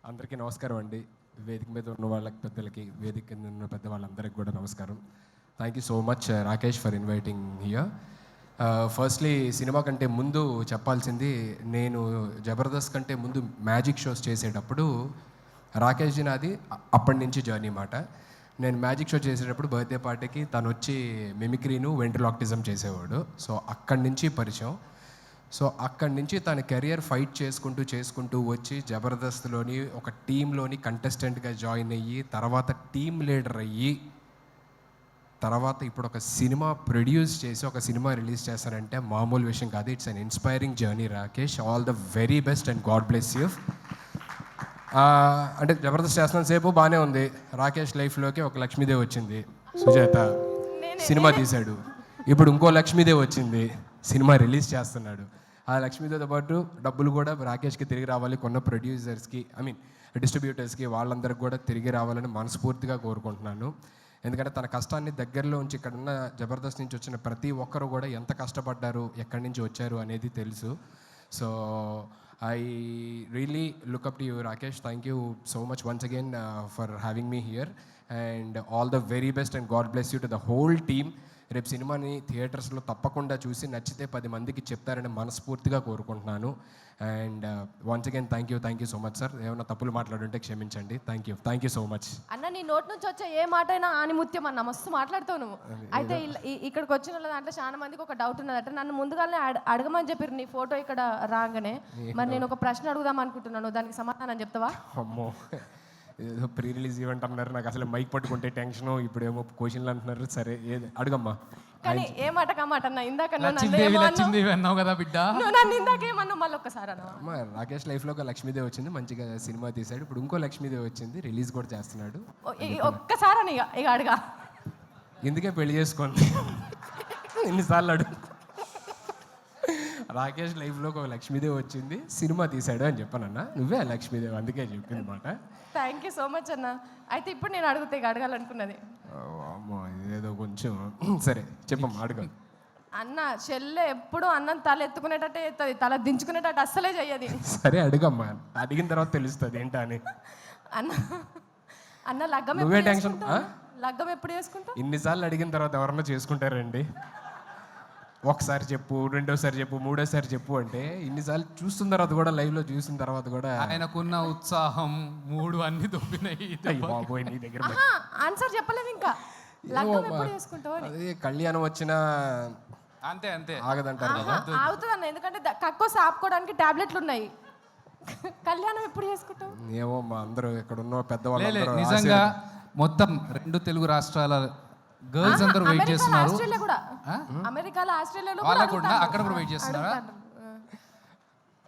అందరికీ నమస్కారం అండి. వేదిక మీద ఉన్న వాళ్ళకి పెద్దలకి, వేదిక కింద ఉన్న పెద్ద వాళ్ళందరికీ కూడా నమస్కారం. Thank you so much Rakesh for inviting here. Firstly cinema కంటే ముందు చెప్పాల్సింది, నేను జబర్దస్త్ కంటే ముందు మ్యాజిక్ షోస్ చేసేటప్పుడు రాకేష్ జీ నాది అప్పటి నుంచి జర్నీ మాట. నేను మ్యాజిక్ షో చేసేటప్పుడు బర్త్డే పార్టీకి తను వచ్చి మిమిక్రీను వెంట్రలాక్టిజం చేసేవాడు. సో అక్కడి నుంచి పరిచయం. సో అక్కడి నుంచి తన కెరియర్ ఫైట్ చేసుకుంటూ వచ్చి జబర్దస్త్లోని ఒక టీంలోని కంటెస్టెంట్గా జాయిన్ అయ్యి, తర్వాత టీమ్ లీడర్ అయ్యి, తర్వాత ఇప్పుడు ఒక సినిమా ప్రొడ్యూస్ చేసి ఒక సినిమా రిలీజ్ చేస్తారంటే మామూలు విషయం కాదు. It's an inspiring journey Rakesh. All the very best and God bless you. అంటే జబర్దస్త్ చేస్తున్న సేపు బాగానే ఉంది. రాకేష్ లైఫ్లోకి ఒక లక్ష్మీదేవి వచ్చింది, సుజాత సినిమా తీశాడు. ఇప్పుడు ఇంకో లక్ష్మీదేవి వచ్చింది, సినిమా రిలీజ్ చేస్తున్నాడు. ఆ లక్ష్మీదేవితో పాటు డబ్బులు కూడా రాకేష్కి తిరిగి రావాలి, కొన్న ప్రొడ్యూసర్స్కి డిస్ట్రిబ్యూటర్స్కి వాళ్ళందరికీ కూడా తిరిగి రావాలని మనస్ఫూర్తిగా కోరుకుంటున్నాను. ఎందుకంటే తన కష్టాన్ని దగ్గరలో ఉంచి ఇక్కడున్న జబర్దస్త్ నుంచి వచ్చిన ప్రతి ఒక్కరు కూడా ఎంత కష్టపడ్డారు, ఎక్కడి నుంచి వచ్చారు అనేది తెలుసు. So I really look up to you, Rakesh. Thank you so much once again for having me here, and all the very best and God bless you to the whole team. రేపు సినిమాని థియేటర్స్లో తప్పకుండా చూసి నచ్చితే 10 మందికి చెప్తారని మనస్ఫూర్తిగా కోరుకుంటున్నాను. And once again thank you so much sir. ఏమైనా తప్పులు మాట్లాడుంటే క్షమించండి. థ్యాంక్ యూ సో మచ్ అన్న. నీ నోటి నుంచి వచ్చే ఏ మాట అయినా ఆనిముత్యం అన్న, మస్తు మాట్లాడుతావు నువ్వు. అయితే ఇక్కడికి వచ్చిన వాళ్ళ దాంట్లో చాలా మందికి ఒక డౌట్ ఉన్నదట. నన్ను ముందుగానే అడగమని చెప్పారు నీ ఫోటో ఇక్కడ రాగానే. మరి నేను ఒక ప్రశ్న అడుగుదాం అనుకుంటున్నాను, దానికి సమాధానం చెప్తావా? అమ్మో, ఏదో ప్రీ రిలీజ్ ఈవెంట్ అన్నారు, నాకు అసలు మైక్ పట్టుకుంటే టెన్షన్, ఇప్పుడేమో క్వశ్చన్లు అంటున్నారు. సరే ఏది అడుగమ్మా. కానీ ఏ మాట కామాట అన్న, ఇందాక అన్నావు కదా బిడ్డ, నన్ను ఇందాక ఏమన్నావు మళ్ళీ ఒక్కసారి అన్న. రాకేష్ లైఫ్లో ఒక లక్ష్మీదేవి వచ్చింది, మంచిగా సినిమా తీశాడు. ఇప్పుడు ఇంకో లక్ష్మీదేవి వచ్చింది, రిలీజ్ కూడా చేస్తున్నాడు. ఒక్కసారి అని ఇక అడగా, ఎందుకే పెళ్లి చేసుకోండి ఎన్నిసార్లు అడుగు. రాకేష్ లైఫ్లో ఒక లక్ష్మీదేవి వచ్చింది, సినిమా తీశాడు అని చెప్పానన్నా. నువ్వే లక్ష్మీదేవి, అందుకే చెప్పింది మాట. థ్యాంక్ యూ సో మచ్ అన్న. అయితే ఇప్పుడు నేను అడిగితే ఇక అడగాలనుకున్నది. అమ్మో ఇదేదో కొంచెం సరే చెప్పమ్మా, అడుగు. అన్న చెల్లె ఎప్పుడు అన్నం తల ఎత్తుకునేటట్టే ఎత్తది, తల దించుకునేటట్టు అస్సలే చెయ్యది. సరే అడుగమ్మా, అడిగిన తర్వాత తెలుస్తుంది ఏంటా అని. అన్న అన్న లగ్గం నువ్వే టెన్షన్. లగ్గం ఎప్పుడు చేసుకుంటా? ఇన్నిసార్లు అడిగిన తర్వాత ఎవరన్నా చేసుకుంటారండి? ఒకసారి చెప్పు, రెండోసారి చెప్పు, మూడోసారి చెప్పు అంటే ఇన్నిసార్లు చూస్తున్న తర్వాత కూడా, లైవ్లో చూసిన తర్వాత కూడా ఆయనకున్న ఉత్సాహం మూడు అన్ని దొబ్బినాయి. బాబోయ్ నీ దగ్గర ఆన్సర్ చెప్పలేదు ఇంకా. లగ్గం ఎప్పుడు చేసుకుంటావు? అదే కళ్యాణం వచ్చినా అంతే అంతే ఆగదంటారు కదా. ఆగుతుంది అన్న, ఎందుకంటే కక్కోసి ఆపుకోవడానికి టాబ్లెట్లు ఉన్నాయి. కళ్యాణం ఎప్పుడు చేసుకుంటావు? ఏమో మా అందరూ ఇక్కడ ఉన్న పెద్దవాళ్ళు నిజంగా మొత్తం 2 తెలుగు రాష్ట్రాల గర్ల్స్ అందరూ వెయిట్ చేస్తున్నారు. ఆస్ట్రేలియా కూడా, అమెరికాలో ఆస్ట్రేలియాలో కూడా అక్కడ కూడా వెయిట్ చేస్తున్నారా?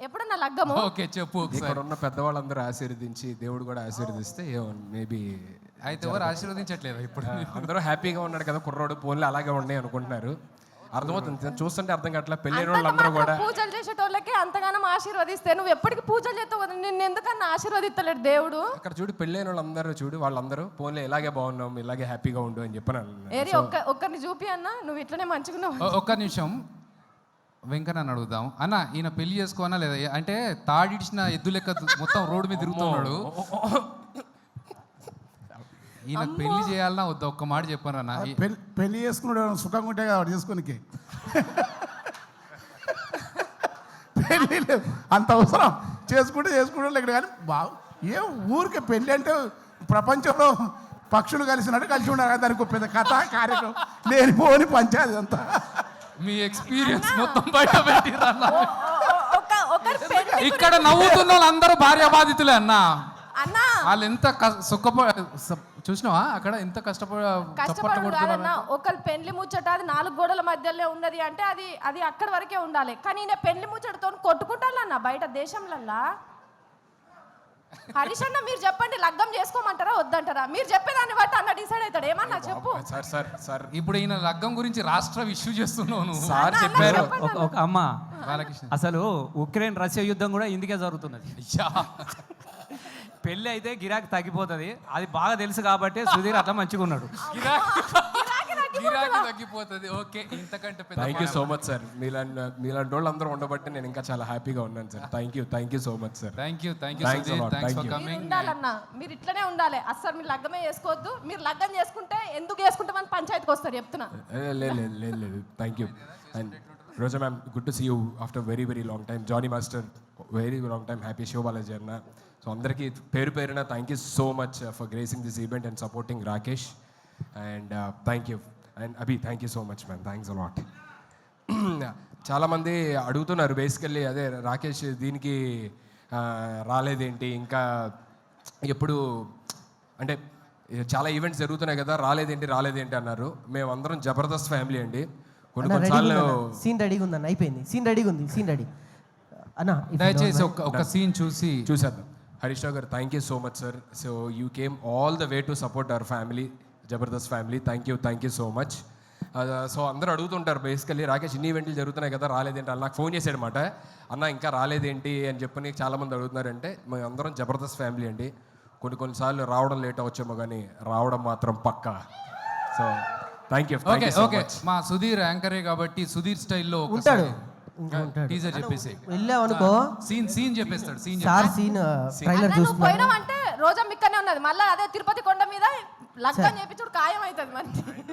ఎప్పుడన్నా లగ్గము? ఓకే చెప్పు. ఇక్కడ ఉన్న పెద్దవాళ్ళందరూ ఆశీర్వదించి, దేవుడు కూడా ఆశీర్వదిస్తే మేబీ. అయితే ఎవరు ఆశీర్వదించట్లేదు ఇప్పుడు? అందరూ హ్యాపీగా ఉన్నాడు కదా కుర్రోడు, పోన్లు అలాగే ఉన్నాయి అనుకుంటున్నారు. అర్థమవుతుంది, చూస్తుంటే అర్థం కావట్లా. పెళ్ళైన వాళ్ళందరూ కూడా పూజలు చేసేటోళ్ళకి అంతగానో ఆశీర్వదిస్తే నువ్వు ఎప్పటికీ పూజలు చేస్తావు కదా, నిన్ను ఎందుకన్నా ఆశీర్వదిస్తలేడు దేవుడు? అక్కడ చూడు, పెళ్ళైన వాళ్ళందరూ చూడు, వాళ్ళందరూ పోన్లే ఇలాగే బాగున్నాం, ఇలాగే హ్యాపీగా ఉండు అని చెప్పాను. ఏరి ఒక్కరిని చూపి అన్న, నువ్వు ఇట్లనే మంచిగున్నావు. ఒక్క నిమిషం వెంకన్న అడుగుదాం. అన్న ఈయన పెళ్లి చేసుకోనా లేదా? అంటే తాడిడిచిన ఎద్దు లెక్క మొత్తం రోడ్డు మీద తిరుగుతున్నాడు. ఈయన పెళ్లి చేయాలన్నా వద్దా? ఒక్క మాట చెప్పాను అన్న. పెళ్లి చేసుకున్నాడు సుఖంగా ఉంటే కదా చేసుకోనికి. పెళ్ళి అంత అవసరం, చేసుకుంటే లేక కానీ ఏ ఊరికి పెళ్ళి అంటే ప్రపంచంలో పక్షులు కలిసినట్టు కలిసి ఉండాలి. దానికి పెద్ద కథ కార్యక్రమం లేనిపోని పంచాయతీ అంతా. మీ ఎక్స్పీరియన్స్ మొత్తం బయట పెట్టిరా. ఒకరి ఇక్కడ నవ్వుతున్న వాళ్ళందరూ భార్య బాధితులే అన్న. అన్నా వాళ్ళు ఎంత చూసినావా అక్కడ ఎంత కష్టపడుతున్నా. ఒకరి పెళ్లి ముచ్చట అది 4 గోడల మధ్యలో ఉన్నది అంటే అది అక్కడి వరకే ఉండాలి. కానీ ఈయన పెళ్లి ముచ్చటతో కొట్టుకుంటారన్న బయట దేశంలల్లా. హరీష్ అన్న మీరు చెప్పండి, లగ్గం చేసుకోమంటారా వద్దంటారా? మీరు చెప్పేదాన్ని బట్టి అన్న డిసైడ్ అవుతాడు. ఏమన్నా చెప్పు. సార్ ఇప్పుడు ఈయన లగ్గం గురించి రాష్ట్ర ఇష్యూ చేస్తున్నావు. సార్ చెప్పారు. ఒక అమ్మ, అసలు ఉక్రెయిన్ రష్యా యుద్ధం కూడా ఇందుకే జరుగుతున్నది. పెళ్ళి అయితే గిరాకీ తగ్గిపోతుంది, అది బాగా తెలుసు కాబట్టి సుధీర్ అట్లా మంచిగా ఉన్నాడు. గిరాకీ తగ్గిపోతుంది. ఓకే, ఇంతకంటే పెద్ద thank you so much sir. మీలాంటి వాళ్ళు అందరూ ఉండబట్టి నేను ఇంకా చాలా హ్యాపీగా ఉన్నాను sir. Thank you so much sir. Thank you Thanks a lot. Thanks Thank for you. Coming. ఉండాలన్నా మీరు ఇట్లనే ఉండాలి. అస్సలు మీరు లగ్గమే చేసుకోవద్దు. మీరు లగ్గం చేసుకుంటే ఎందుకు చేసుకుంటామని పంచాయతీకి వస్తారు చెప్తున్నా. లేదు thank you. And Roja ma'am, good to see you after very long time. Jani master, very long time. Happy Sivabalaji అన్న. సో అందరికీ పేరున thank you so much for gracing this event and supporting Rakesh. And thank you. And Abhi, thank you so much ma'am. Thanks a lot. చాలామంది అడుగుతున్నారు basically, అదే రాకేష్ దీనికి రాలేదేంటి, ఇంకా ఎప్పుడు అంటే చాలా ఈవెంట్స్ జరుగుతున్నాయి కదా, రాలేదేంటి అన్నారు. మేమందరం జబర్దస్త్ ఫ్యామిలీ అండి. కొన్నిసార్లు సీన్ రెడీగా ఉందన్న, అయిపోయింది. సీన్ రెడీగా ఉంది, సీన్ రెడీ అన్న. దయచేసి ఒక సీన్ చూసి చూసేద్దాం. హరీష్ రావు గారు, thank you so much sir. So you came all the way to support our family, Jabardasth family. Thank you so much. So అందరూ అడుగుతుంటారు బేసికల్లీ, రాకేష్ ఇన్ని ఈవెంట్లు జరుగుతున్నాయి కదా, రాలేదేంటి అని నాకు ఫోన్ చేశాడనమాట. అన్న ఇంకా రాలేదేంటి అని చెప్పని చాలామంది అడుగుతున్నారంటే, మేము అందరం జబర్దస్త్ ఫ్యామిలీ అండి. కొన్నిసార్లు రావడం లేట్ అవచ్చేమో కానీ రావడం మాత్రం పక్కా. So thank you. ఓకే, మా సుధీర్ యాంకరే కాబట్టి సుధీర్ స్టైల్లో ఉంటాడు, ఇంకా ఉంటాడు. టీజర్ చెప్పేసి వెళ్ళావనుకో సీన్ చెప్పేస్తాడు. సార్ సీన్ ట్రైలర్ నువ్వు చూస్తున్నా. పోయినావంటే రోజా మిక్కనే ఉన్నది. మళ్ళీ అదే తిరుపతి కొండ మీద లగ్గం చేపించుడు ఖాయం అవుతుంది మరి.